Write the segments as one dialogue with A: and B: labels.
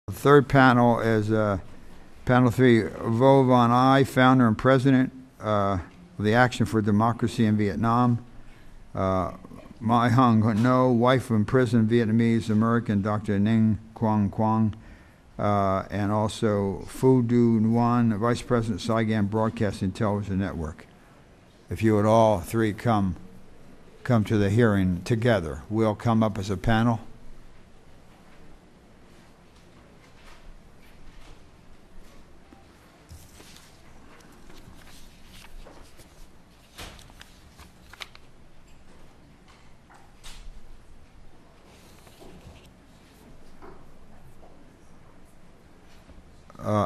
A: The third panel is panel 3, Vo Van Ai, founder and president of the Action for Democracy in Vietnam. My Hanh Ngo, wife of imprisoned Vietnamese American Dr. Ninh Quang Quang, and also Phu Du Nguyen, vice president of Saigon Broadcasting Television Network. If you would all three come to the hearing together, we'll come up as a panel.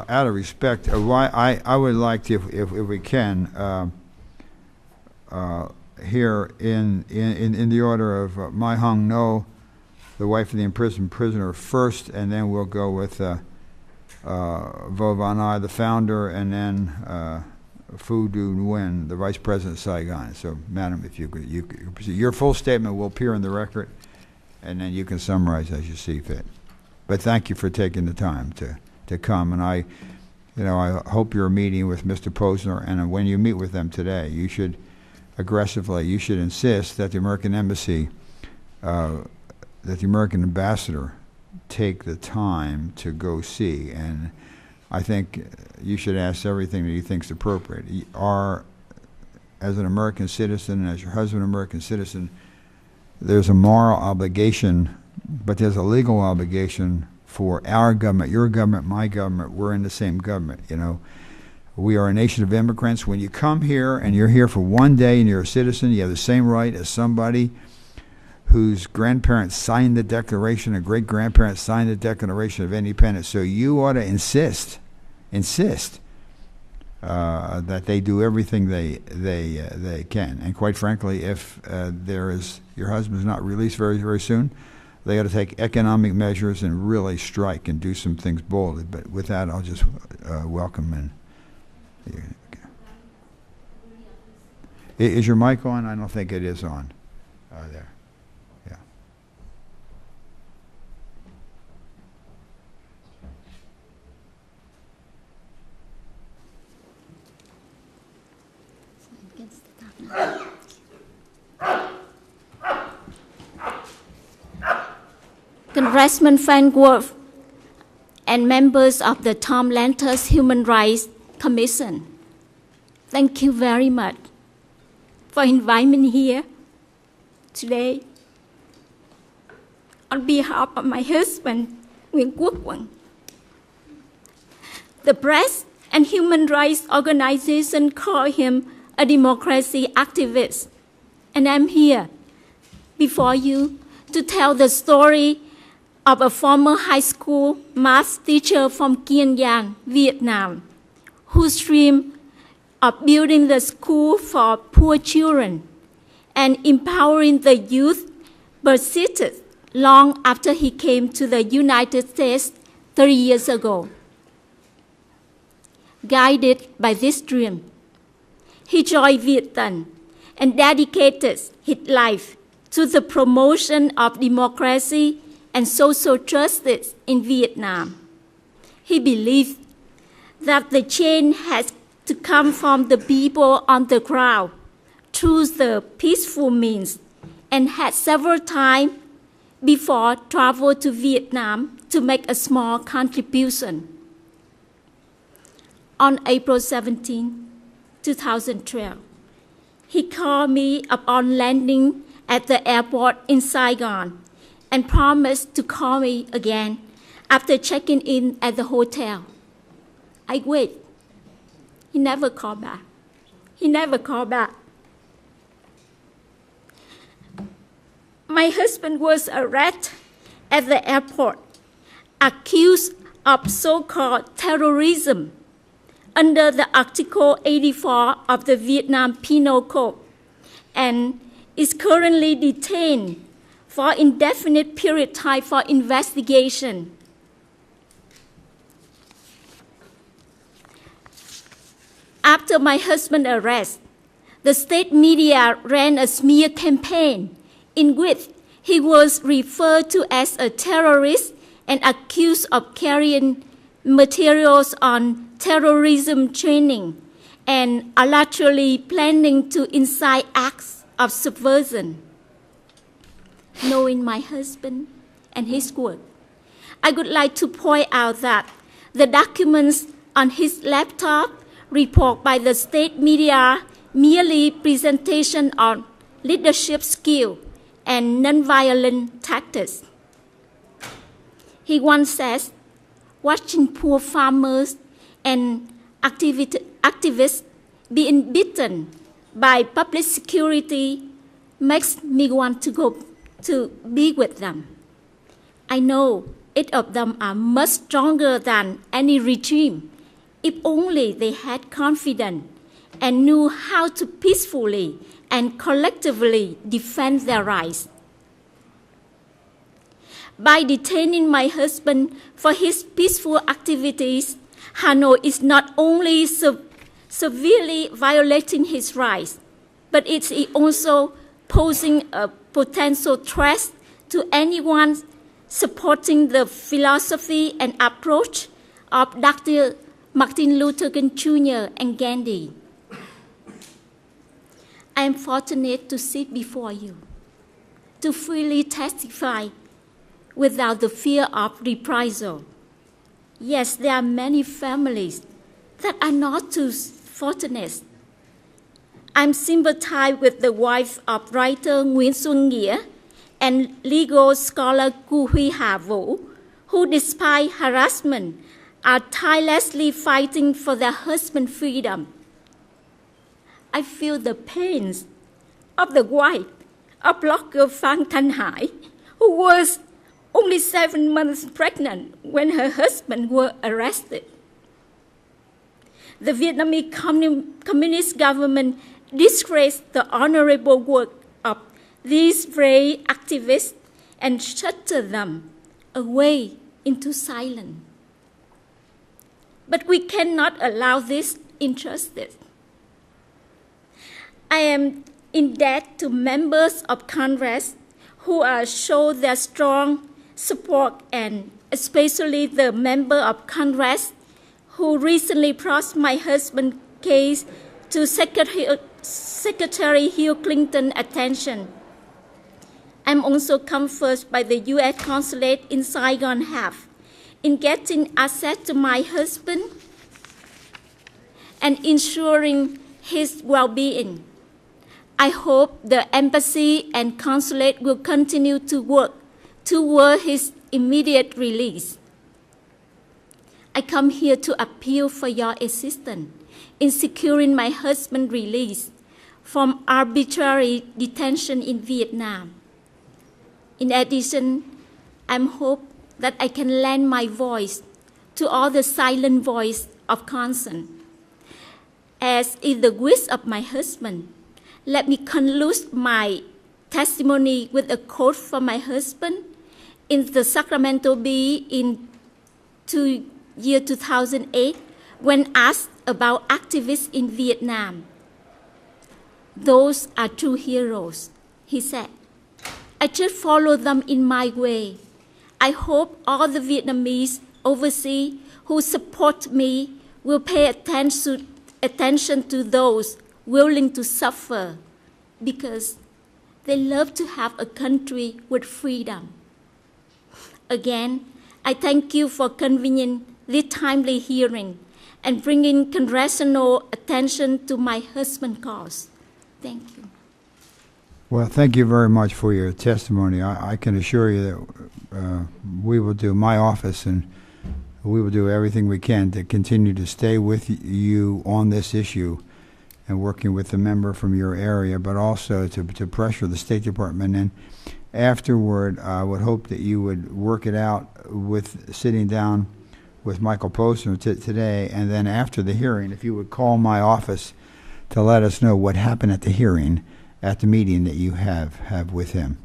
A: Out of respect, I would like to, if we can, here in the order of My Hanh Ngo, the wife of the imprisoned prisoner first, and then we'll go with Vo Van Ai, the founder, and then Phu Du Nguyen, the vice president of Saigon. So, madam, if you could proceed. Your full statement will appear in the record, and then you can summarize as you see fit. But thank you for taking the time to come, and I hope you're meeting with Mr. Posner, and when you meet with them today, you should insist that the American embassy, that the American ambassador take the time to go see, and I think you should ask everything that you think is appropriate. As an American citizen, as your husband an American citizen, there's a moral obligation, but there's a legal obligation for our government, your government, my government. We're in the same government, We are a nation of immigrants. When you come here and you're here for one day and you're a citizen, you have the same right as somebody whose grandparents signed the Declaration, or great-grandparents signed the Declaration of Independence. So you ought to insist that they do everything they can. And quite frankly, if your husband's not released very, very soon, they got to take economic measures and really strike and do some things boldly. But with that, I'll just welcome in. Is your mic on? I don't think it is on. There. Yeah.
B: Congressman Farnsworth and members of the Tom Lantos Human Rights Commission, thank you very much for inviting me here today. On behalf of my husband, Nguyen, the press and human rights organization call him a democracy activist, and I'm here before you to tell the story of a former high school math teacher from Kiên Giang, Vietnam, whose dream of building the school for poor children and empowering the youth persisted long after he came to the United States 30 years ago. Guided by this dream, he joined Vietnam and dedicated his life to the promotion of democracy and social justice in Vietnam. He believed that the change has to come from the people on the ground through the peaceful means, and had several times before traveled to Vietnam to make a small contribution. On April 17, 2012, he called me upon landing at the airport in Saigon and promised to call me again after checking in at the hotel. I waited. He never called back. My husband was arrested at the airport, accused of so-called terrorism under the Article 84 of the Vietnam Penal Code, and is currently detained for indefinite period time for investigation. After my husband's arrest, the state media ran a smear campaign in which he was referred to as a terrorist and accused of carrying materials on terrorism training and allegedly planning to incite acts of subversion. Knowing my husband and his work, I would like to point out that the documents on his laptop report by the state media merely presentation on leadership skill and nonviolent tactics. He once says, watching poor farmers and activists being beaten by public security makes me want to go to be with them. I know 8 of them are much stronger than any regime if only they had confidence and knew how to peacefully and collectively defend their rights. By detaining my husband for his peaceful activities, Hanoi is not only severely violating his rights, but it's also posing a potential threat to anyone supporting the philosophy and approach of Dr. Martin Luther King Jr. and Gandhi. I am fortunate to sit before you, to freely testify without the fear of reprisal. Yes, there are many families that are not too fortunate. I'm sympathized with the wife of writer Nguyen and legal scholar Gu Huy Ha Vũ, who despite harassment are tirelessly fighting for their husband's freedom. I feel the pains of the wife of blogger Phan Thanh Hải, who was only 7 months pregnant when her husband was arrested. The Vietnamese Communist government disgraced the honorable work of these brave activists and shuttered them away into silence. But we cannot allow this injustice. I am in debt to members of Congress who show their strong support, and especially the member of Congress who recently brought my husband's case to Secretary Hillary Clinton's attention. I'm also comforted by the U.S. consulate in Saigon have in getting access to my husband and ensuring his well-being. I hope the embassy and consulate will continue to work toward his immediate release. I come here to appeal for your assistance in securing my husband's release from arbitrary detention in Vietnam. In addition, I hope that I can lend my voice to all the silent voice of concern. As is the wish of my husband, let me conclude my testimony with a quote from my husband in the Sacramento Bee in year 2008 when asked about activists in Vietnam. Those are true heroes, he said. I just follow them in my way. I hope all the Vietnamese overseas who support me will pay attention to those willing to suffer because they love to have a country with freedom. Again, I thank you for convening this timely hearing and bringing congressional attention to my husband's cause. Thank you.
A: Well, thank you very much for your testimony. I can assure you that we will do, my office, and we will do everything we can to continue to stay with you on this issue and working with the member from your area, but also to pressure the State Department. And afterward, I would hope that you would work it out with sitting down with Michael Posner today, and then after the hearing, if you would call my office to let us know what happened at the hearing, at the meeting that you have with him.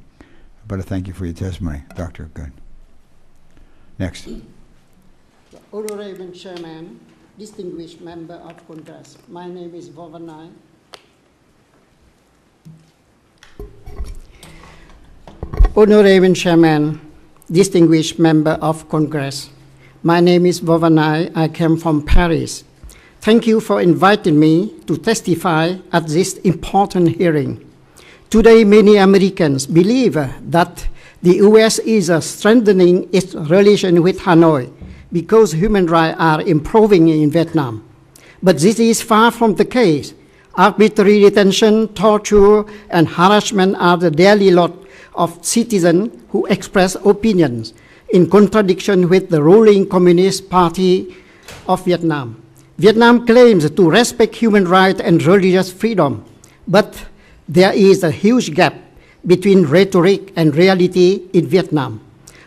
A: But I thank you for your testimony, Doctor. Good. Next.
C: Honorable Chairman, distinguished member of Congress, my name is Vavanai. Honorable Chairman, distinguished member of Congress. My name is Vovanai. I came from Paris. Thank you for inviting me to testify at this important hearing. Today, many Americans believe that the U.S. is strengthening its relation with Hanoi because human rights are improving in Vietnam. But this is far from the case. Arbitrary detention, torture, and harassment are the daily lot of citizens who express opinions in contradiction with the ruling Communist Party of Vietnam. Vietnam claims to respect human rights and religious freedom, but there is a huge gap between rhetoric and reality in Vietnam.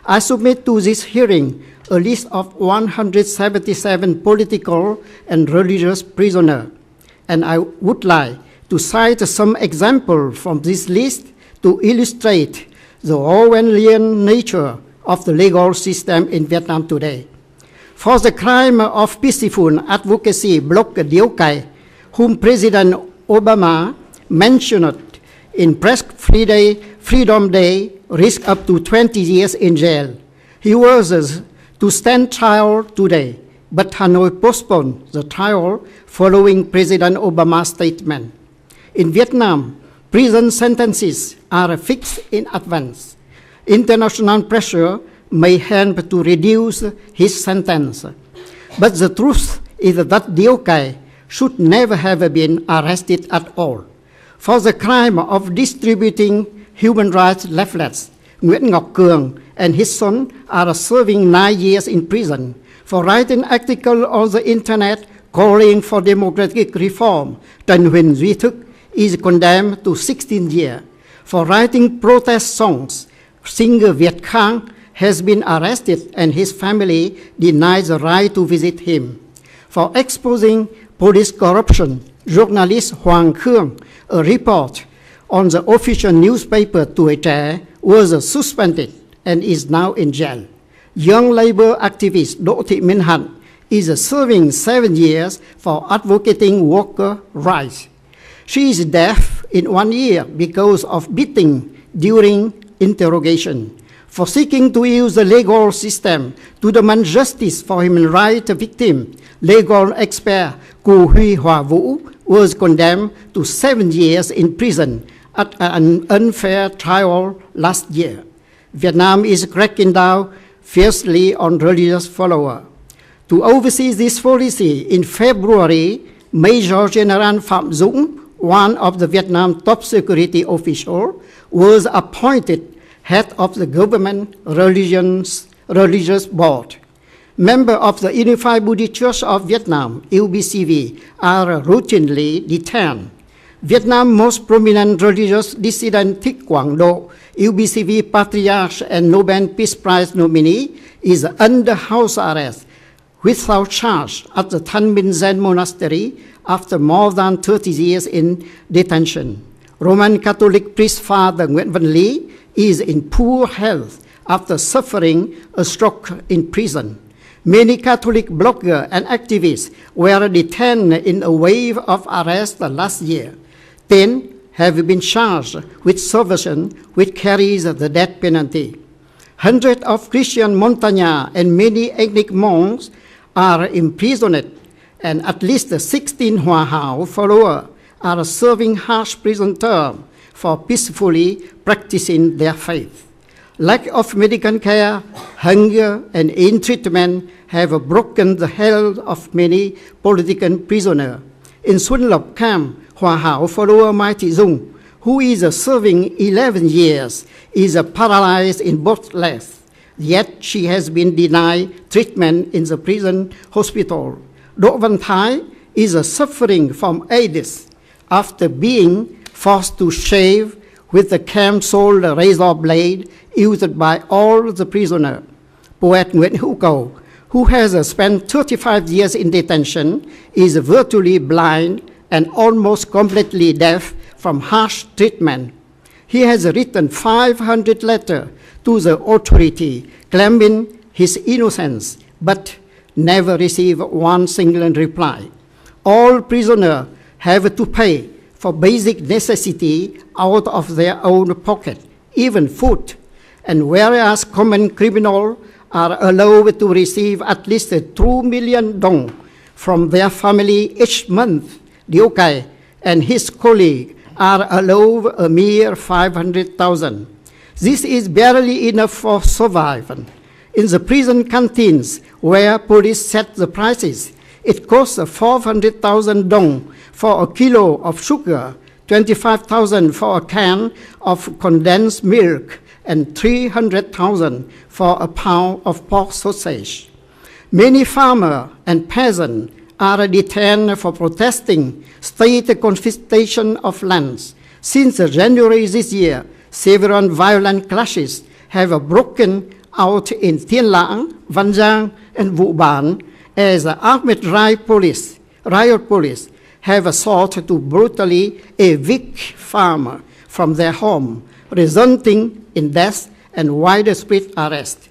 C: I submit to this hearing a list of 177 political and religious prisoners, and I would like to cite some examples from this list to illustrate the Orwellian nature of the legal system in Vietnam today. For the crime of peaceful advocacy, blogger Điếu Cày, whom President Obama mentioned in Press Freedom Day, risked up to 20 years in jail. He was to stand trial today, but Hanoi postponed the trial following President Obama's statement. In Vietnam, prison sentences are fixed in advance. International pressure may help to reduce his sentence. But the truth is that Điếu Cày should never have been arrested at all. For the crime of distributing human rights leaflets, Nguyễn Ngọc Cường and his son are serving 9 years in prison. For writing articles on the internet calling for democratic reform, Trần Huỳnh Duy Thức is condemned to 16 years. For writing protest songs, singer Việt Khang has been arrested and his family denied the right to visit him. For exposing police corruption, journalist Hoàng Khương, a report on the official newspaper Tuổi Trẻ, was suspended and is now in jail. Young labor activist Đỗ Thị Minh Hạnh is serving 7 years for advocating worker rights. She is deaf in 1 ear because of beating during interrogation. For seeking to use the legal system to demand justice for human rights victims, legal expert Cù Huy Hòa Vũ was condemned to 7 years in prison at an unfair trial last year. Vietnam is cracking down fiercely on religious followers. To oversee this policy, in February, Major General Phạm Dũng, one of the Vietnam top security officials, was appointed head of the government religious board. Members of the Unified Buddhist Church of Vietnam, UBCV, are routinely detained. Vietnam's most prominent religious dissident Thích Quảng Độ, UBCV patriarch and Nobel Peace Prize nominee, is under house arrest without charge at the Thanh Minh Zen Monastery after more than 30 years in detention. Roman Catholic priest Father Nguyễn Văn Lý is in poor health after suffering a stroke in prison. Many Catholic bloggers and activists were detained in a wave of arrests last year. 10 have been charged with subversion, which carries the death penalty. Hundreds of Christian montagnards and many ethnic monks are imprisoned, and at least 16 Hòa Hảo followers are serving harsh prison terms for peacefully practicing their faith. Lack of medical care, hunger, and ill treatment have broken the health of many political prisoners. In Xuân Lộc camp, Hòa Hảo follower Mai Thị Dung, who is serving 11 years, is paralyzed in both legs. Yet she has been denied treatment in the prison hospital. Đỗ Văn Thái is suffering from AIDS after being forced to shave with the cam-soled razor blade used by all the prisoners. Poet Nguyễn Hữu Cầu, who has spent 35 years in detention, is virtually blind and almost completely deaf from harsh treatment. He has written 500 letters to the authority claiming his innocence, but never received one single reply. All prisoners have to pay for basic necessity out of their own pocket, even food, And whereas common criminals are allowed to receive at least 2 million dong from their family each month, Liu Kai and his colleague are allowed a mere 500,000. This is barely enough for survival. In the prison canteens where police set the prices, it costs 400,000 dong for a kilo of sugar, 25,000 for a can of condensed milk, and 300,000 for a pound of pork sausage. Many farmers and peasants are detained for protesting state confiscation of lands. Since January this year, several violent clashes have broken out in Tiên Lãng, Văn Giang, and Vũ Bản as armed riot police have sought to brutally evict farmers from their home, resulting in death and widespread arrest.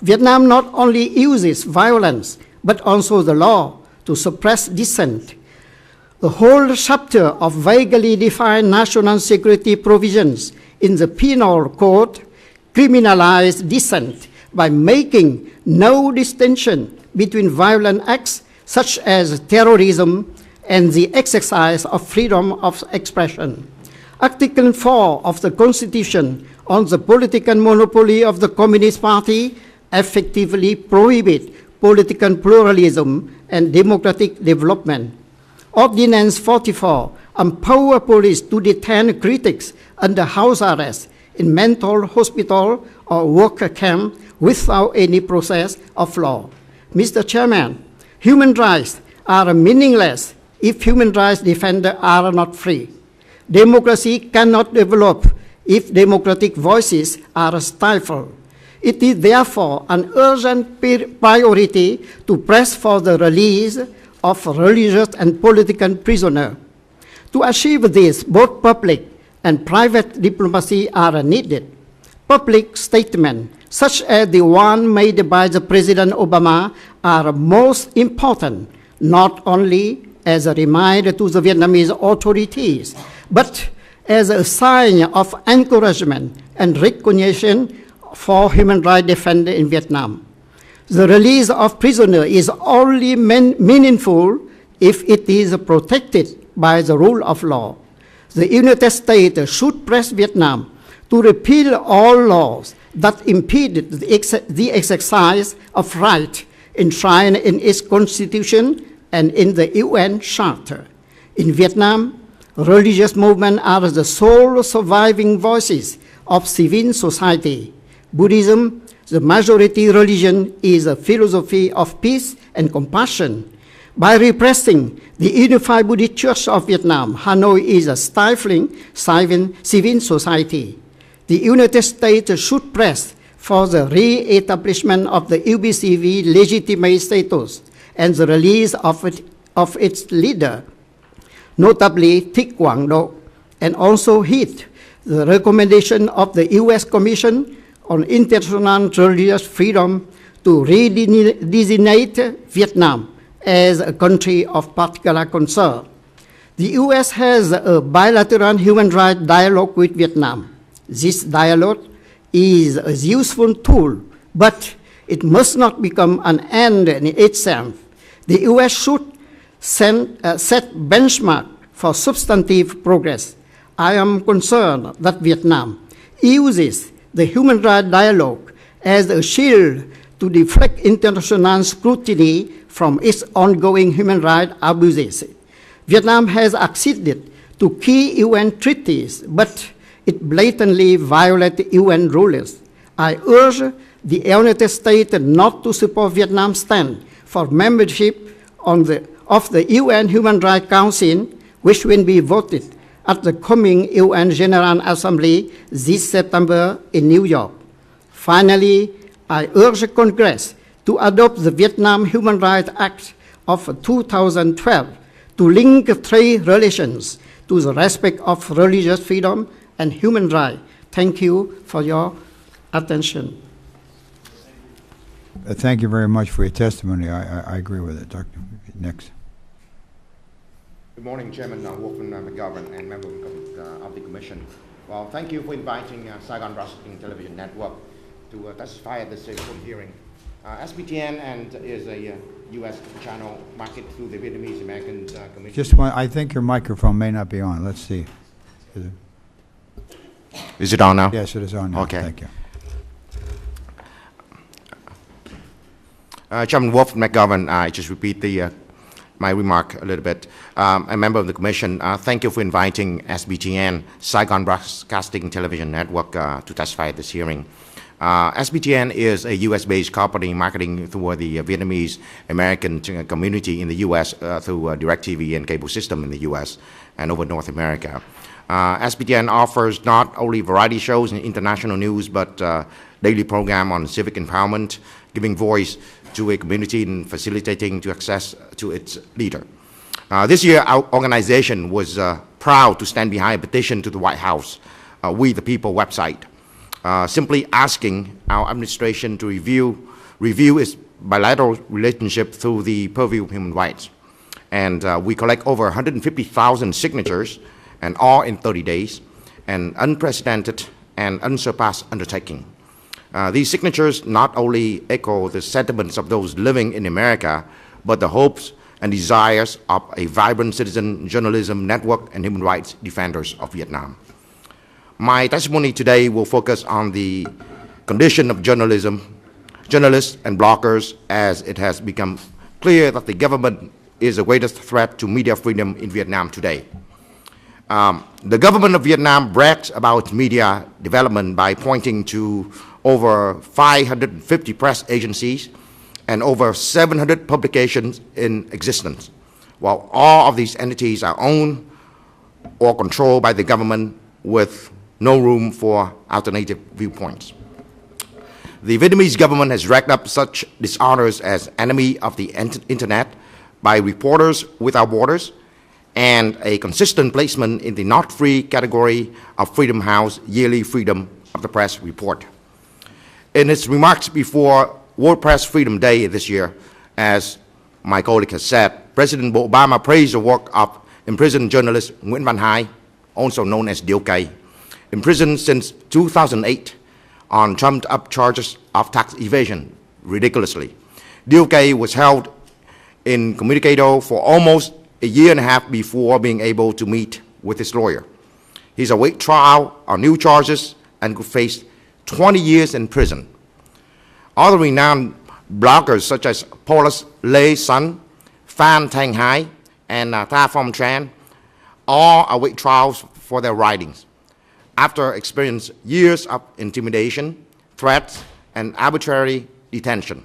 C: Vietnam not only uses violence, but also the law to suppress dissent. The whole chapter of vaguely defined national security provisions in the Penal Code criminalize dissent by making no distinction between violent acts such as terrorism and the exercise of freedom of expression. Article 4 of the Constitution on the political monopoly of the Communist Party effectively prohibit political pluralism and democratic development. Ordinance 44 empower police to detain critics under house arrest in mental hospital or work camp without any process of law. Mr. Chairman, human rights are meaningless if human rights defenders are not free. Democracy cannot develop if democratic voices are stifled. It is therefore an urgent priority to press for the release of religious and political prisoners. To achieve this, both public and private diplomacy are needed. Public statements, such as the one made by the President Obama, are most important, not only as a reminder to the Vietnamese authorities, but as a sign of encouragement and recognition for human rights defenders in Vietnam. The release of prisoners is only meaningful if it is protected by the rule of law. The United States should press Vietnam to repeal all laws that impede the exercise of rights enshrined in its constitution and in the UN Charter. In Vietnam, religious movements are the sole surviving voices of civil society. Buddhism, the majority religion, is a philosophy of peace and compassion. By repressing the Unified Buddhist Church of Vietnam, Hanoi is stifling civil society. The United States should press for the re-establishment of the UBCV legitimate status and the release of its leader, notably Thích Quang Do, and also heed the recommendation of the U.S. Commission on International Religious Freedom to redesignate Vietnam as a country of particular concern. The U.S. has a bilateral human rights dialogue with Vietnam. This dialogue is a useful tool, but it must not become an end in itself. The U.S. should set benchmark for substantive progress. I am concerned that Vietnam uses the human rights dialogue as a shield to deflect international scrutiny from its ongoing human rights abuses. Vietnam has acceded to key UN treaties, but it blatantly violates UN rules. I urge the United States not to support Vietnam's stand for membership of the UN Human Rights Council, which will be voted at the coming UN General Assembly this September in New York. Finally, I urge Congress to adopt the Vietnam Human Rights Act of 2012 to link trade relations to the respect of religious freedom and human rights. Thank you for your attention.
A: Thank you very much for your testimony. I agree with it. Dr. Next.
D: Good morning, Chairman Wolfman McGovern and members of the Commission. Well, thank you for inviting Saigon Broadcasting Television Network to testify at this important hearing. SBTN and is a U.S. channel marketed through the Vietnamese American community.
A: Just one, I think your microphone may not be on. Let's see.
D: Is it on now?
A: Yes, it is on now.
D: Okay.
A: Thank you.
D: Chairman Wolf McGovern, I just repeat my remark a little bit. A member of the Commission, thank you for inviting SBTN, Saigon Broadcasting Television Network, to testify at this hearing. SBTN is a U.S.-based company marketing through the Vietnamese American community in the U.S. Through DirecTV and cable system in the U.S. and over North America. SBTN offers not only variety shows and international news, but daily program on civic empowerment, giving voice to a community and facilitating to access to its leader. This year, our organization was proud to stand behind a petition to the White House, We the People website, simply asking our administration to review its bilateral relationship through the purview of human rights. And we collect over 150,000 signatures, and all in 30 days, an unprecedented and unsurpassed undertaking. These signatures not only echo the sentiments of those living in America, but the hopes and desires of a vibrant citizen journalism network and human rights defenders of Vietnam. My testimony today will focus on the condition of journalists and bloggers, as it has become clear that the government is the greatest threat to media freedom in Vietnam today. The government of Vietnam brags about media development by pointing to over 550 press agencies and over 700 publications in existence, while all of these entities are owned or controlled by the government with no room for alternative viewpoints. The Vietnamese government has racked up such dishonors as enemy of the internet by Reporters Without Borders and a consistent placement in the not free category of Freedom House yearly Freedom of the Press report. In its remarks before World Press Freedom Day this year, as my colleague has said, President Obama praised the work of imprisoned journalist Nguyen, also known as Điếu Cày, imprisoned since 2008 on trumped-up charges of tax evasion, ridiculously. Điếu Cày was held incommunicado for almost a year and a half before being able to meet with his lawyer. He's await trial on new charges and could face 20 years in prison. Other renowned bloggers such as Paulus Lê Sun, Phan Thanh Hai, and Tha Phong Tran all await trials for their writings after experiencing years of intimidation, threats, and arbitrary detention.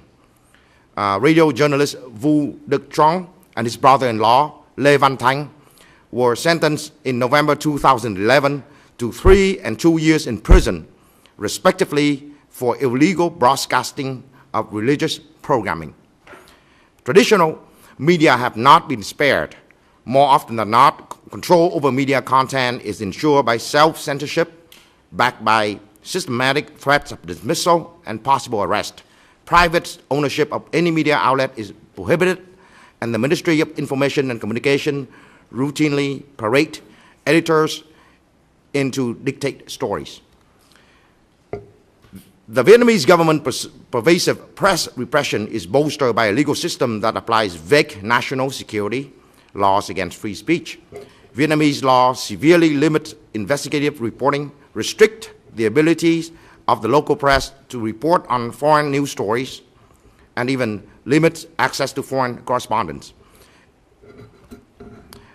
D: Radio journalist Vu Duc Trong and his brother-in-law Lê Văn Thanh were sentenced in November 2011 to 3 and 2 years in prison, respectively, for illegal broadcasting of religious programming. Traditional media have not been spared. More often than not, control over media content is ensured by self-censorship, backed by systematic threats of dismissal and possible arrest. Private ownership of any media outlet is prohibited, and the Ministry of Information and Communication routinely parade editors into dictate stories. The Vietnamese government's pervasive press repression is bolstered by a legal system that applies vague national security laws against free speech. Vietnamese laws severely limit investigative reporting, restrict the abilities of the local press to report on foreign news stories, and even limit access to foreign correspondence.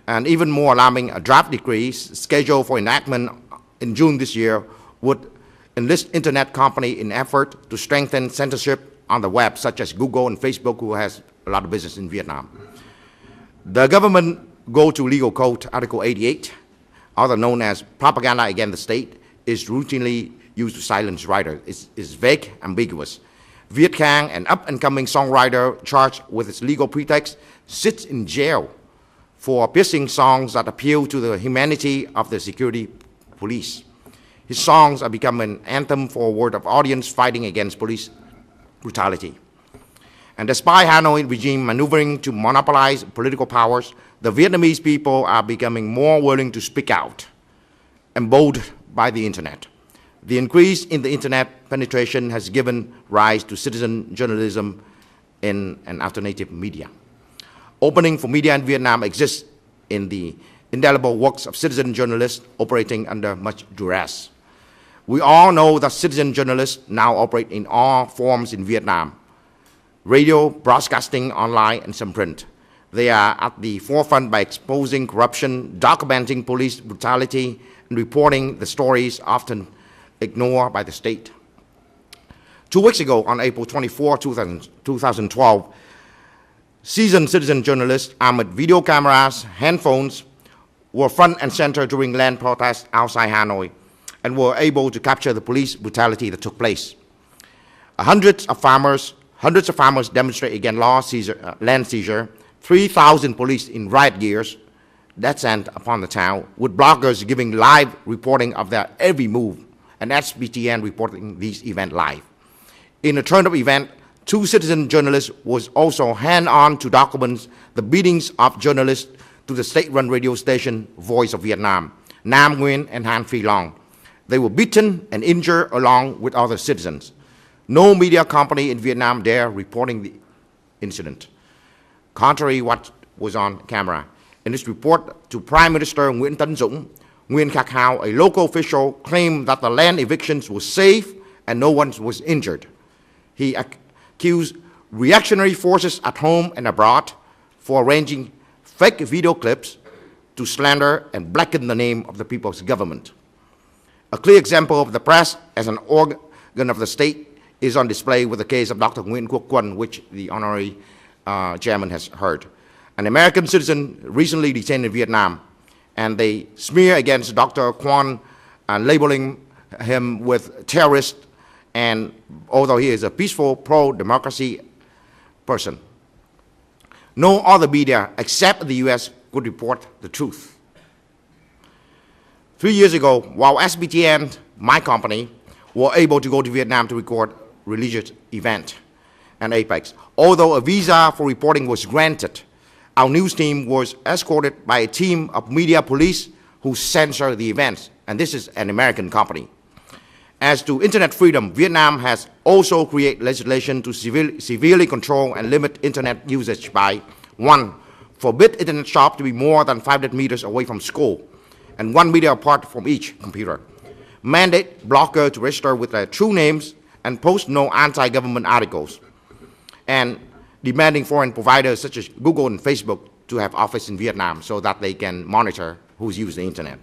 D: And even more alarming, a draft decree scheduled for enactment in June this year would enlist internet company in effort to strengthen censorship on the web, such as Google and Facebook, who has a lot of business in Vietnam. The government go to legal code Article 88, other known as propaganda against the state, is routinely used to silence writers. It's vague, ambiguous. Viet Cang, an up-and-coming songwriter charged with its legal pretext, sits in jail for piercing songs that appeal to the humanity of the security police. His songs are become an anthem for a world of audience fighting against police brutality. And despite Hanoi regime maneuvering to monopolize political powers, the Vietnamese people are becoming more willing to speak out, emboldened by the internet. The increase in the internet penetration has given rise to citizen journalism in an alternative media. Opening for media in Vietnam exists in the indelible works of citizen journalists operating under much duress. We all know that citizen journalists now operate in all forms in Vietnam: radio, broadcasting, online, and some print. They are at the forefront by exposing corruption, documenting police brutality, and reporting the stories often ignored by the state. 2 weeks ago, on April 24, 2012, seasoned citizen journalists armed with video cameras, handphones, were front and center during land protests outside Hanoi and were able to capture the police brutality that took place. Hundreds of farmers demonstrate against land seizure. 3,000 police in riot gears descend upon the town, with bloggers giving live reporting of their every move, and SBTN reporting these events live. In a turn-up event, 2 citizen journalists was also hand-on to document the beatings of journalists to the state-run radio station Voice of Vietnam, Nam Nguyen and Han Phi Long. They were beaten and injured along with other citizens. No media company in Vietnam dare reporting the incident, contrary to what was on camera. In his report to Prime Minister Nguyễn Tấn Dũng, Nguyen Khắc Hao, a local official, claimed that the land evictions were safe and no one was injured. He accused reactionary forces at home and abroad for arranging fake video clips to slander and blacken the name of the people's government. A clear example of the press as an organ of the state is on display with the case of Dr. Nguyen Quốc Quân, which the honorary chairman has heard. An American citizen recently detained in Vietnam, and they smear against Dr. Quan, labeling him with terrorist, and although he is a peaceful pro-democracy person. No other media except the US could report the truth. 3 years ago, while SBTN, my company, were able to go to Vietnam to record religious event and APEX, although a visa for reporting was granted, our news team was escorted by a team of media police who censor the events, and this is an American company. As to internet freedom, Vietnam has also created legislation to severely control and limit internet usage by 1. Forbid internet shop to be more than 500 meters away from school and 1 meter apart from each computer. Mandate blogger to register with their true names and post no anti-government articles. And demanding foreign providers such as Google and Facebook to have office in Vietnam so that they can monitor who's using the internet.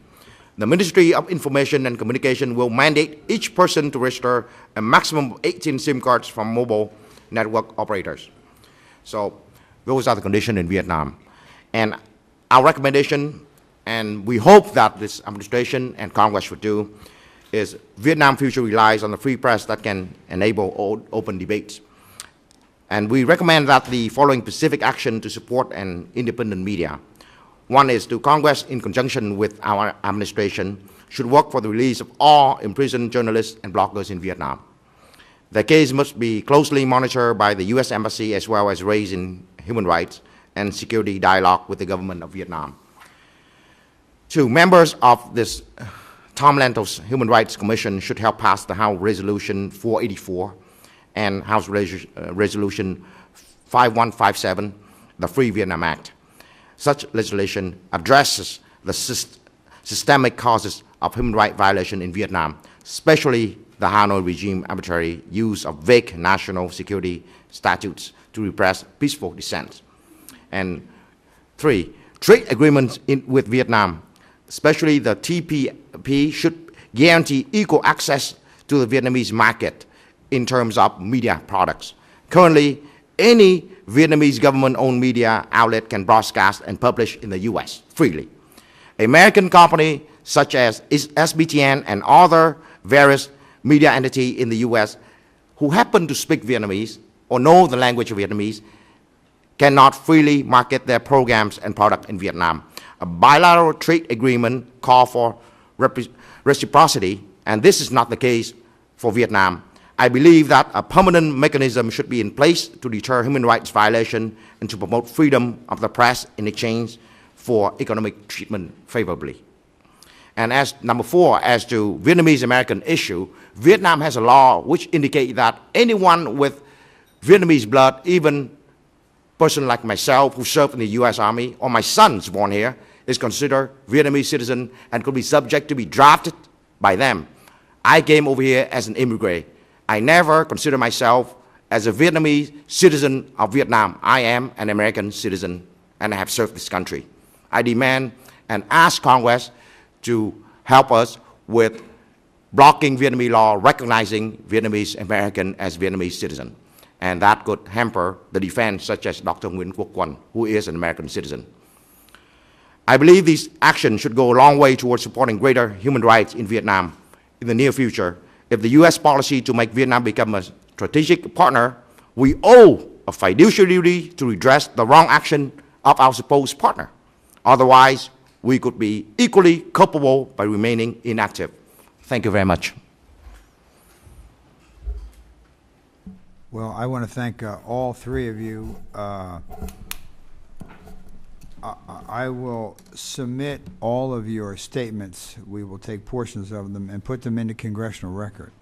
D: The Ministry of Information and Communication will mandate each person to register a maximum of 18 SIM cards from mobile network operators. So those are the conditions in Vietnam. And our recommendation, and we hope that this administration and Congress would do, is Vietnam future relies on the free press that can enable open debates. And we recommend that the following specific action to support an independent media. One is to Congress, in conjunction with our administration, should work for the release of all imprisoned journalists and bloggers in Vietnam. The case must be closely monitored by the U.S. Embassy as well as raised in human rights and security dialogue with the government of Vietnam. 2, members of this Tom Lantos Human Rights Commission should help pass the House Resolution 484 and House Resolution 5157, the Free Vietnam Act. Such legislation addresses the systemic causes of human rights violation in Vietnam, especially the Hanoi regime arbitrary use of vague national security statutes to repress peaceful dissent. And 3, trade agreements with Vietnam, especially the TPP, should guarantee equal access to the Vietnamese market in terms of media products. Currently, any Vietnamese government-owned media outlet can broadcast and publish in the U.S. freely. American companies such as SBTN and other various media entities in the U.S. who happen to speak Vietnamese or know the language of Vietnamese cannot freely market their programs and products in Vietnam. A bilateral trade agreement calls for reciprocity, and this is not the case for Vietnam. I believe that a permanent mechanism should be in place to deter human rights violation and to promote freedom of the press in exchange for economic treatment favorably. And as number 4, as to Vietnamese-American issue, Vietnam has a law which indicates that anyone with Vietnamese blood, even person like myself who served in the U.S. Army, or my sons born here, is considered Vietnamese citizen and could be subject to be drafted by them. I came over here as an immigrant. I never consider myself as a Vietnamese citizen of Vietnam. I am an American citizen and I have served this country. I demand and ask Congress to help us with blocking Vietnamese law, recognizing Vietnamese American as Vietnamese citizen. And that could hamper the defense, such as Dr. Nguyen, who is an American citizen. I believe these actions should go a long way towards supporting greater human rights in Vietnam in the near future. If the U.S. policy to make Vietnam become a strategic partner, we owe a fiduciary duty to redress the wrong action of our supposed partner. Otherwise, we could be equally culpable by remaining inactive. Thank you very much.
A: Well, I want to thank all three of you. I will submit all of your statements. We will take portions of them and put them into congressional record.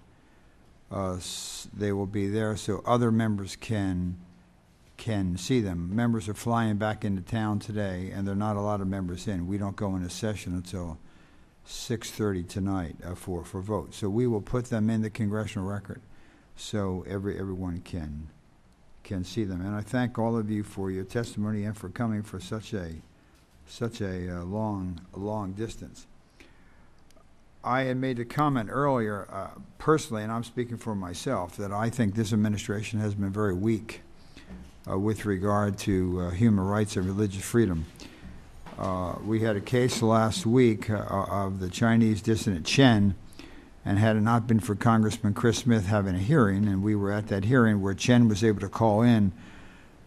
A: They will be there so other members can see them. Members are flying back into town today, and there are not a lot of members in. We don't go into session until 6:30 tonight for vote. So we will put them in the congressional record so everyone can see them. And I thank all of you for your testimony and for coming for such a long distance. I had made a comment earlier, personally, and I'm speaking for myself, that I think this administration has been very weak with regard to human rights and religious freedom. We had a case last week of the Chinese dissident Chen, and had it not been for Congressman Chris Smith having a hearing, and we were at that hearing where Chen was able to call in,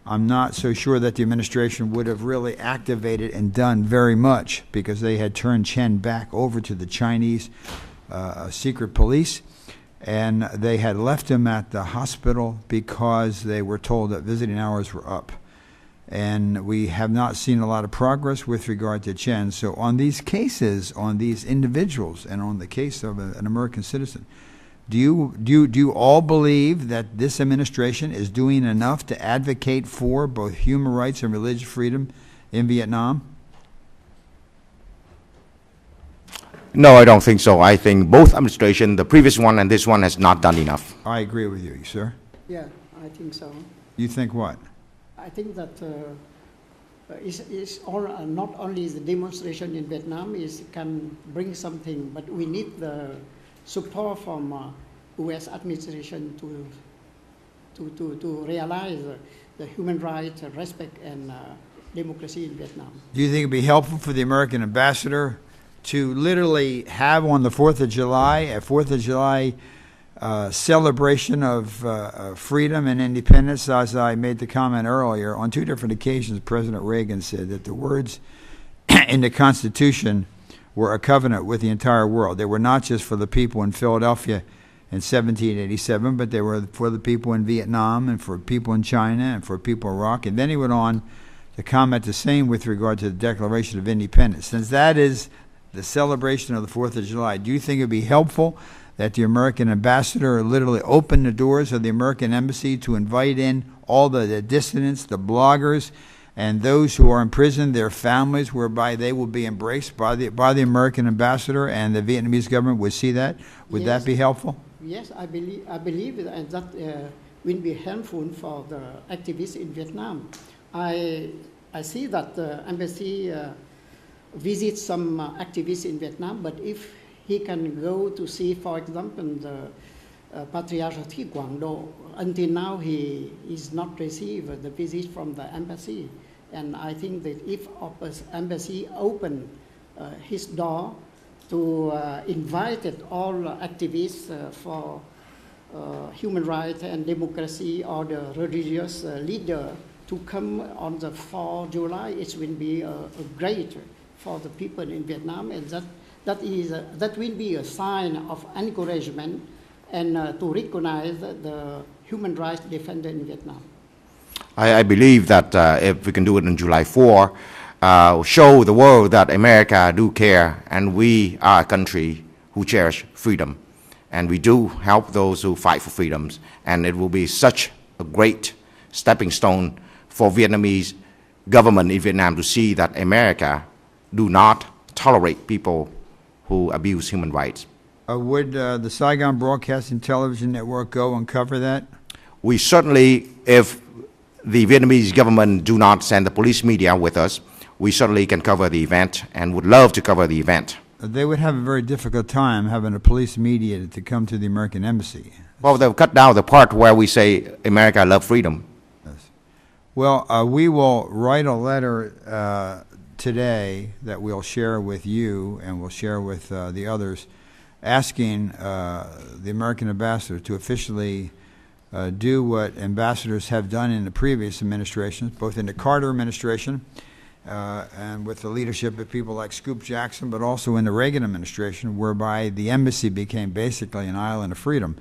A: I'm not so sure that the administration would have really activated and done very much, because they had turned Chen back over to the Chinese secret police, and they had left him at the hospital because they were told that visiting hours were up. And we have not seen a lot of progress with regard to Chen. So on these cases, on these individuals, and on the case of an American citizen, do you all believe that this administration is doing enough to advocate for both human rights and religious freedom in Vietnam?
D: No, I don't think so. I think both administrations, the previous one and this one, has not done enough.
A: I agree with you, sir.
C: Yeah, I think so.
A: You think what?
C: I think that it's all, not only the demonstration in Vietnam can bring something, but we need the support from U.S. administration to realize the human rights, respect, and democracy in Vietnam.
A: Do you think it would be helpful for the American ambassador to literally have on the 4th of July, a 4th of July celebration of freedom and independence? As I made the comment earlier, on 2 different occasions, President Reagan said that the words in the Constitution were a covenant with the entire world. They were not just for the people in Philadelphia in 1787, but they were for the people in Vietnam and for people in China and for people in Iraq. And then he went on to comment the same with regard to the Declaration of Independence. Since that is the celebration of the 4th of July, do you think it would be helpful that the American ambassador literally opened the doors of the American embassy to invite in all the dissidents, the bloggers, and those who are in prison, their families, whereby they will be embraced by the American ambassador, and the Vietnamese government would see that? Would that be helpful?
C: Yes, I believe that will be helpful for the activists in Vietnam. I see that the embassy visits some activists in Vietnam, but if he can go to see, for example, the Patriarch Thi Quang Do. Until now, he is not received the visit from the embassy. And I think that if embassy open his door to invite all activists for human rights and democracy, or the religious leader to come on the 4th of July, it will be a great for the people in Vietnam, and that will be a sign of encouragement and to recognize the human rights defender in Vietnam.
D: I believe that if we can do it on July 4, show the world that America do care, and we are a country who cherish freedom, and we do help those who fight for freedoms, and it will be such a great stepping stone for Vietnamese government in Vietnam to see that America do not tolerate people who abuse human rights.
A: Would the Saigon Broadcasting Television Network go and cover that?
D: We certainly, if the Vietnamese government do not send the police media with us, we certainly can cover the event and would love to cover the event.
A: They would have a very difficult time having a police media to come to the American embassy.
D: Well, they've cut down the part where we say America love freedom.
A: Yes. Well, we will write a letter today that we'll share with you and we'll share with the others, asking the American ambassador to officially do what ambassadors have done in the previous administrations, both in the Carter administration and with the leadership of people like Scoop Jackson, but also in the Reagan administration, whereby the embassy became basically an island of freedom.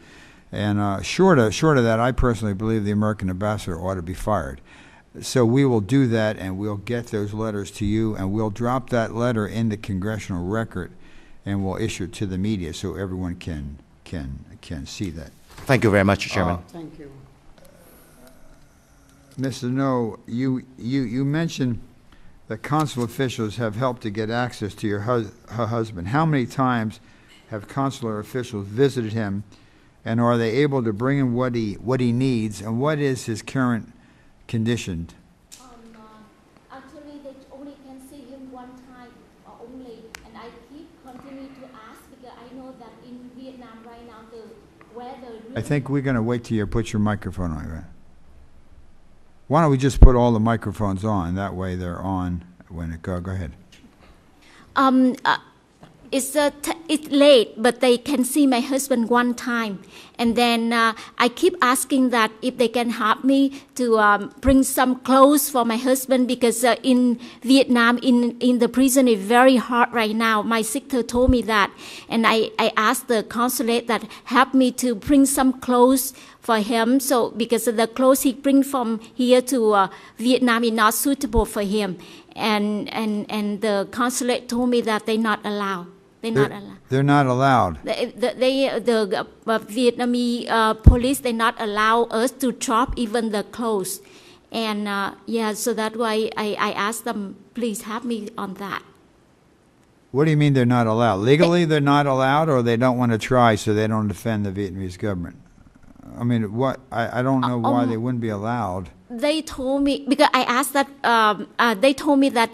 A: And short of that, I personally believe the American ambassador ought to be fired. So we will do that, and we'll get those letters to you, and we'll drop that letter in the congressional record, and we'll issue it to the media so everyone can see that.
D: Thank you very much, Chairman.
C: Thank you.
A: Mr. No, you mentioned that consular officials have helped to get access to your her husband. How many times have consular officials visited him, and are they able to bring him what he needs, and what is his current condition?
B: Actually, they only can see him one time only, and I keep continue to ask because I know that in Vietnam right now the weather.
A: I think we're going to wait till you put your microphone on, right? Why don't we just put all the microphones on? That way they're on when it go. Go ahead.
B: It's late, but they can see my husband one time. And then I keep asking that if they can help me to bring some clothes for my husband, because in Vietnam, in the prison, it's very hot right now. My sister told me that. And I asked the consulate that help me to bring some clothes for him. So because the clothes he bring from here to Vietnam is not suitable for him. And the consulate told me that they're not allowed. They're not allowed. The Vietnamese police, they not allow us to drop even the clothes. And so that's why I asked them, please help me on that.
A: What do you mean they're not allowed? Legally they're not allowed, or they don't want to try so they don't defend the Vietnamese government? I mean, what? I don't know why they wouldn't be allowed.
B: They told me, because I asked that, they told me that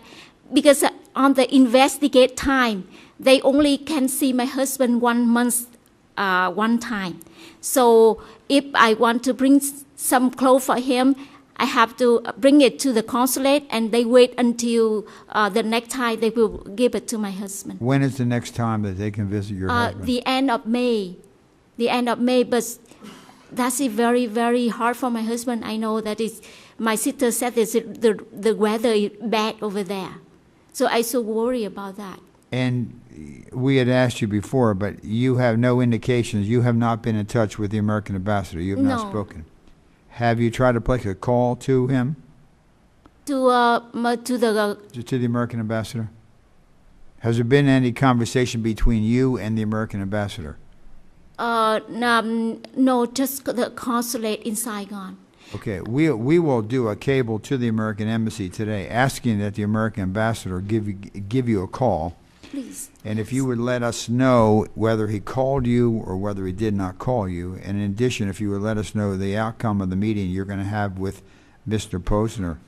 B: because on the investigate time, they only can see my husband 1 month, one time. So if I want to bring some clothes for him, I have to bring it to the consulate, and they wait until the next time they will give it to my husband.
A: When is the next time that they can visit your husband?
B: The end of May. The end of May, but that's very, very hard for my husband. I know that my sister said the weather is bad over there. So I so worry about that. And
A: we had asked you before, but you have no indications. You have not been in touch with the American ambassador. You have not spoken. Have you tried to place a call to him?
B: To the
A: American ambassador? Has there been any conversation between you and the American ambassador?
B: No, just the consulate in Saigon.
A: Okay, we will do a cable to the American embassy today, asking that the American ambassador give you a call.
B: Please.
A: And if you would let us know whether he called you or whether he did not call you, and in addition, if you would let us know the outcome of the meeting you're going to have with Mr. Posner,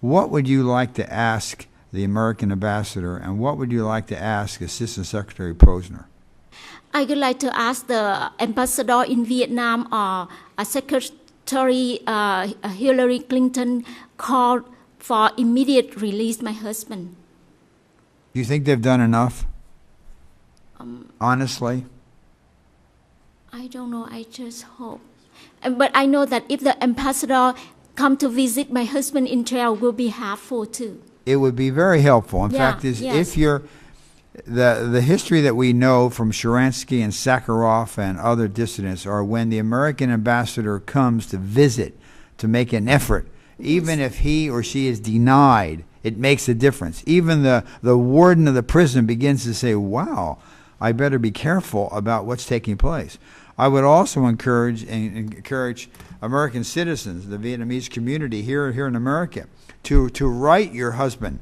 A: what would you like to ask the American ambassador, and what would you like to ask Assistant Secretary Posner?
B: I would like to ask the ambassador in Vietnam or Secretary Hillary Clinton called for immediate release my husband.
A: Do you think they've done enough? Honestly?
B: I don't know. I just hope. But I know that if the ambassador come to visit my husband in jail, will be helpful too.
A: It would be very helpful. In fact, if you're the history that we know from Sharansky and Sakharov and other dissidents are when the American ambassador comes to visit, to make an effort, even if he or she is denied it makes a difference. Even the warden of the prison begins to say, wow, I better be careful about what's taking place. I would also encourage American citizens, the Vietnamese community here in America, to write your husband.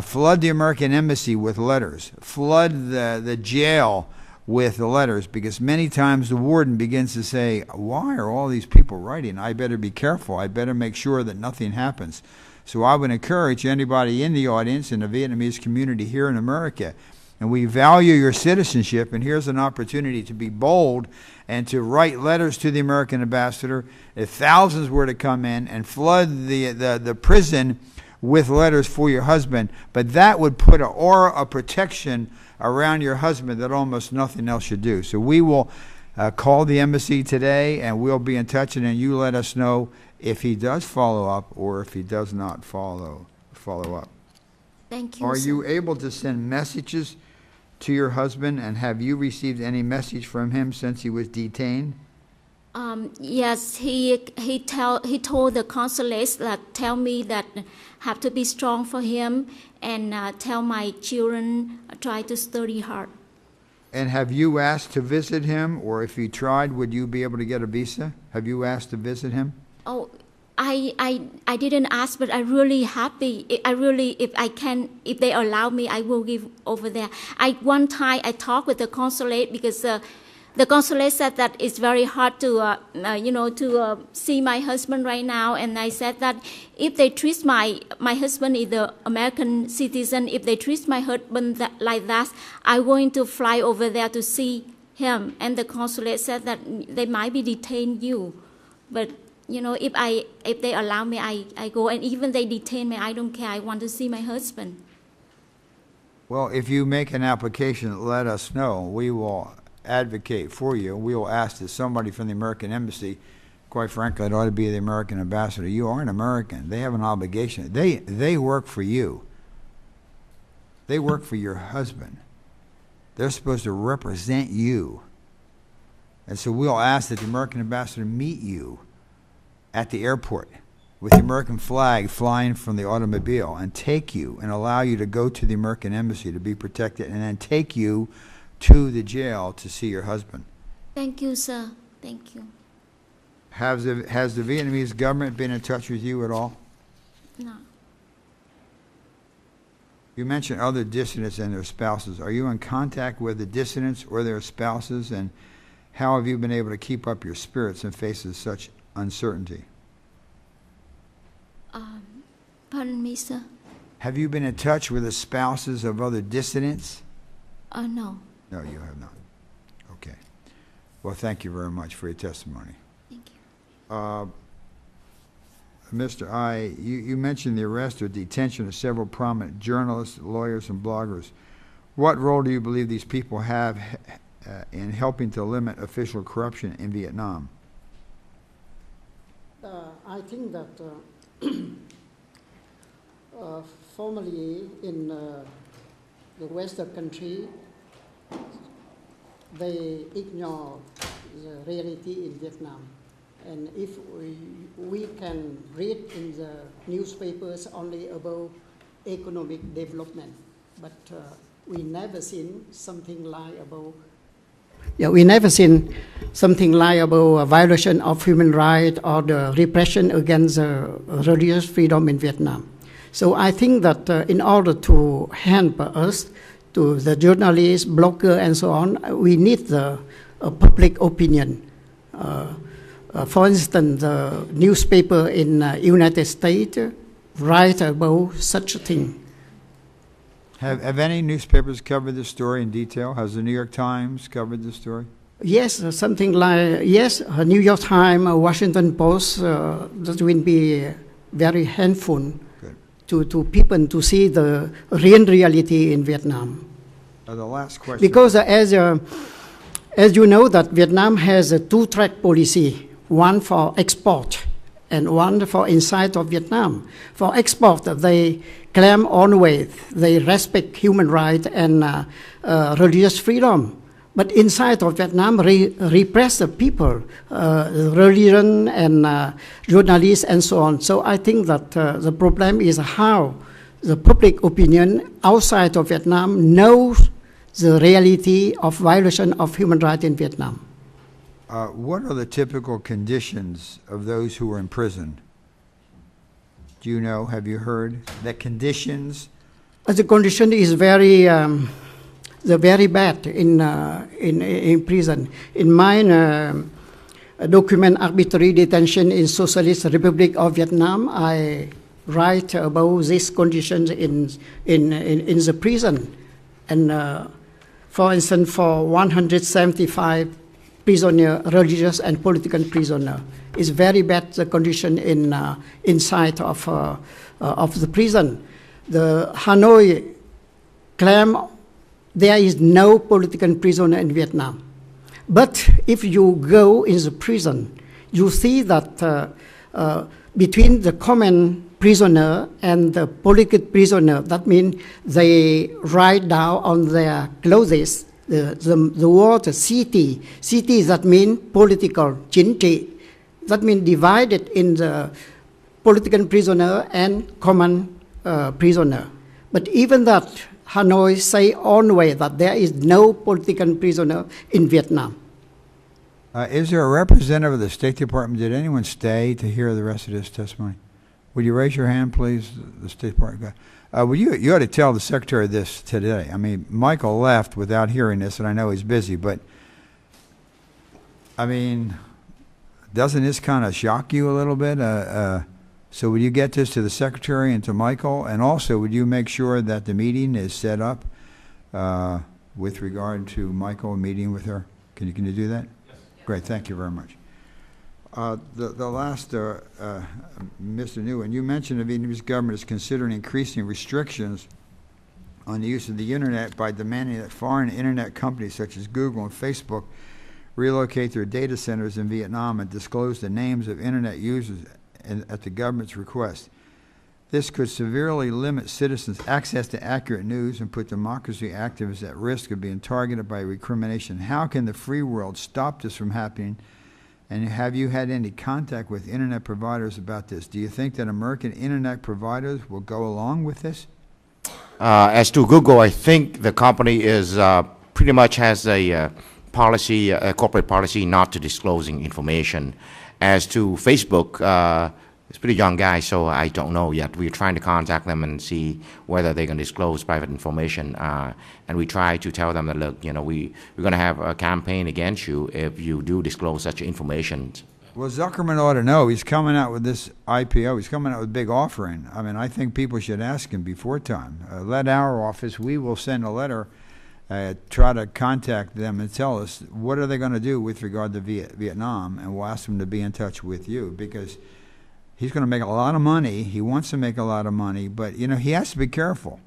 A: Flood the American embassy with letters. Flood the jail with the letters, because many times the warden begins to say, why are all these people writing? I better be careful. I better make sure that nothing happens. So I would encourage anybody in the audience in the Vietnamese community here in America, and we value your citizenship, and here's an opportunity to be bold and to write letters to the American ambassador. If thousands were to come in and flood the prison with letters for your husband, but that would put an aura of protection around your husband that almost nothing else should do. So we will call the embassy today, and we'll be in touch, and then you let us know if he does follow up or if he does not follow up.
B: Thank you.
A: Are
B: sir.
A: you able to send messages to your husband, and have you received any message from him since he was detained?
B: Yes, he told the consulates that tell me that have to be strong for him, and tell my children try to study hard.
A: And have you asked to visit him, or if you tried, would you be able to get a visa? Have you asked to visit him?
B: Oh, I didn't ask, but I really happy. If they allow me, I will give over there. One time I talked with the consulate, because the consulate said that it's very hard to see my husband right now, and I said that if they treat my husband is the American citizen, if they treat my husband like that, I'm going to fly over there to see him. And the consulate said that they might be detain you, but if they allow me, I go, and even they detain me, I don't care. I want to see my husband.
A: Well, if you make an application, let us know. We will advocate for you. We will ask that somebody from the American embassy, quite frankly, it ought to be the American ambassador. You are an American. They have an obligation. They work for you. They work for your husband. They're supposed to represent you. And so we'll ask that the American ambassador meet you at the airport with the American flag flying from the automobile, and take you and allow you to go to the American embassy to be protected, and then take you to the jail to see your husband.
B: Thank you, sir. Thank you.
A: Has the Vietnamese government been in touch with you at all?
B: No.
A: You mentioned other dissidents and their spouses. Are you in contact with the dissidents or their spouses, and how have you been able to keep up your spirits in face of such uncertainty?
B: Pardon me, sir.
A: Have you been in touch with the spouses of other dissidents?
B: No.
A: No, you have not. Okay. Well, thank you very much for your testimony.
B: Thank you.
A: Mr. I, you mentioned the arrest or detention of several prominent journalists, lawyers, and bloggers. What role do you believe these people have in helping to limit official corruption in Vietnam?
C: I think that formerly in the Western country, they ignore the reality in Vietnam. And if we can read in the newspapers only about economic development, but we never seen something like about we never seen something like about a violation of human rights or the repression against religious freedom in Vietnam. So I think that in order to help us, to the journalists, bloggers, and so on, we need the public opinion. For instance, the newspaper in United States write about such a thing.
A: Have any newspapers covered this story in detail? Has the New York Times covered this story?
C: Yes, something like, yes, New York Times, Washington Post, that will be very helpful to people to see the real reality in Vietnam.
A: The last question.
C: Because as you know, that Vietnam has a two-track policy, one for export and one for inside of Vietnam. For export, they claim always they respect human rights and religious freedom. But inside of Vietnam, repress the people, religion and journalists and so on. So I think that the problem is how the public opinion outside of Vietnam knows the reality of violation of human rights in Vietnam.
A: What are the typical conditions of those who are in prison? Do you know, have you heard the conditions?
C: The condition is very bad in prison. In mine document arbitrary detention in Socialist Republic of Vietnam, I write about these conditions in the prison. And for instance, for 175 prisoner, religious and political prisoner, it's very bad the condition inside of the prison. The Hanoi claim there is no political prisoner in Vietnam. But if you go in the prison, you see that between the common prisoner and the political prisoner, that means they write down on their clothes the word city. City, that means political, chính trị. That means divided in the political prisoner and common prisoner. But even that, Hanoi say always that there is no political prisoner in Vietnam.
A: Is there a representative of the State Department? Did anyone stay to hear the rest of this testimony? Would you raise your hand, please, the State Department guy? You ought to tell the Secretary this today. I mean, Michael left without hearing this, and I know he's busy, but, I mean, doesn't this kind of shock you a little bit? So would you get this to the Secretary and to Michael? And also, would you make sure that the meeting is set up with regard to Michael meeting with her? Can you do that? Yes. Great, thank you very much. The last, Mr. Nguyen, you mentioned the Vietnamese government is considering increasing restrictions on the use of the internet by demanding that foreign internet companies such as Google and Facebook relocate their data centers in Vietnam and disclose the names of internet users at the government's request. This could severely limit citizens' access to accurate news and put democracy activists at risk of being targeted by recrimination. How can the free world stop this from happening? And have you had any contact with internet providers about this? Do you think that American internet providers will go along with this?
D: As to Google, I think the company is pretty much has a policy, a corporate policy, not to disclosing information. As to Facebook, it's a pretty young guy, so I don't know yet. We're trying to contact them and see whether they can disclose private information. And we try to tell them that, look, you know, we're going to have a campaign against you if you do disclose such information.
A: Well, Zuckerman ought to know. He's coming out with this IPO. He's coming out with a big offering. I mean, I think people should ask him before time. Let our office, we will send a letter, try to contact them and tell us what are they going to do with regard to Vietnam, and we'll ask them to be in touch with you, because he's going to make a lot of money. He wants to make a lot of money, but, you know, he has to be careful.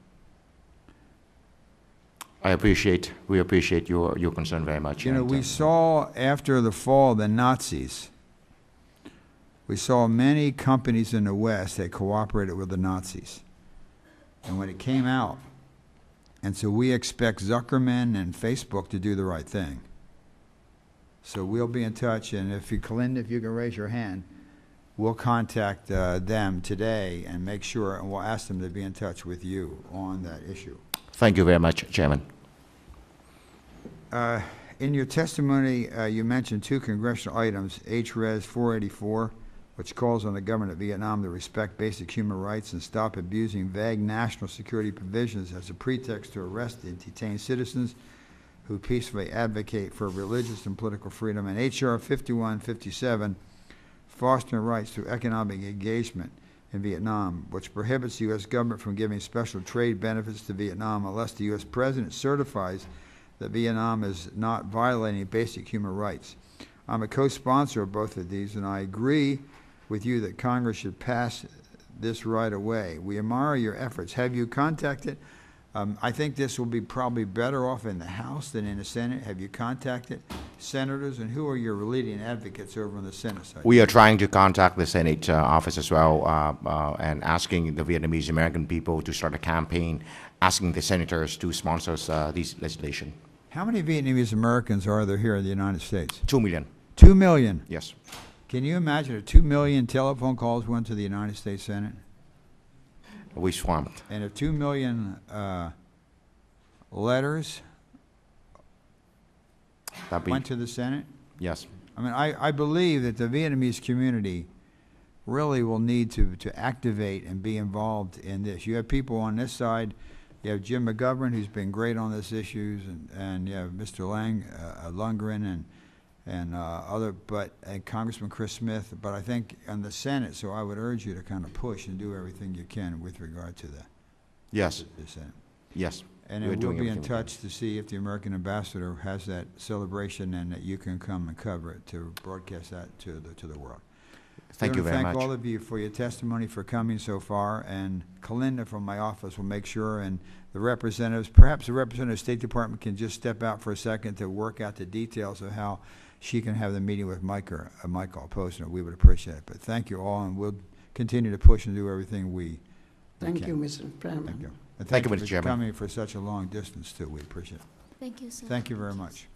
D: We appreciate your concern very much.
A: You know, we saw after the fall of the Nazis, we saw many companies in the West that cooperated with the Nazis. And when it came out, and so we expect Zuckerman and Facebook to do the right thing. So we'll be in touch, and if you can raise your hand, we'll contact them today and make sure, and we'll ask them to be in touch with you on that issue.
D: Thank you very much, Chairman.
A: In your testimony, you mentioned two congressional items, HRES 484, which calls on the government of Vietnam to respect basic human rights and stop abusing vague national security provisions as a pretext to arrest and detain citizens who peacefully advocate for religious and political freedom, and HR 5157, fostering rights through economic engagement in Vietnam, which prohibits the U.S. government from giving special trade benefits to Vietnam unless the U.S. president certifies that Vietnam is not violating basic human rights. I'm a co-sponsor of both of these, and I agree with you that Congress should pass this right away. We admire your efforts. Have you contacted? I think this will be probably better off in the House than in the Senate. Have you contacted senators, and who are your leading advocates over on the Senate side?
D: We are trying to contact the Senate office as well, and asking the Vietnamese American people to start a campaign, asking the senators to sponsor this legislation.
A: How many Vietnamese Americans are there here in the United States?
D: 2 million.
A: 2 million?
D: Yes.
A: Can you imagine if 2 million telephone calls went to the United States Senate?
D: We swamped.
A: And if 2 million letters
D: That'd be,
A: went to the Senate,
D: yes.
A: I mean, I believe that the Vietnamese community really will need to activate and be involved in this. You have people on this side. You have Jim McGovern, who's been great on this issues, and you have Mr. Lundgren and Congressman Chris Smith. But I think on the Senate, so I would urge you to kind of push and do everything you can with regard to the
D: Yes.
A: Senate.
D: Yes.
A: And
D: We're
A: we'll
D: doing
A: be in
D: everything we
A: touch to see if the American ambassador has that celebration and that you can come and cover it to broadcast that to the world.
D: Thank you very
A: Thank
D: much.
A: all of you for your testimony, for coming so far, and Kalinda from my office will make sure, and the representatives, perhaps the representative of the State Department can just step out for a second to work out the details of how she can have the meeting with Michael Posner. We would appreciate it. But thank you all, and we'll continue to push and do everything we
C: Thank
A: can.
C: you, Mr. Chairman.
A: Thank you. And
D: Thank you,
A: for
D: Mr. Chairman.
A: coming for such a long distance, too. We appreciate it.
B: Thank you, sir.
A: Thank you very much.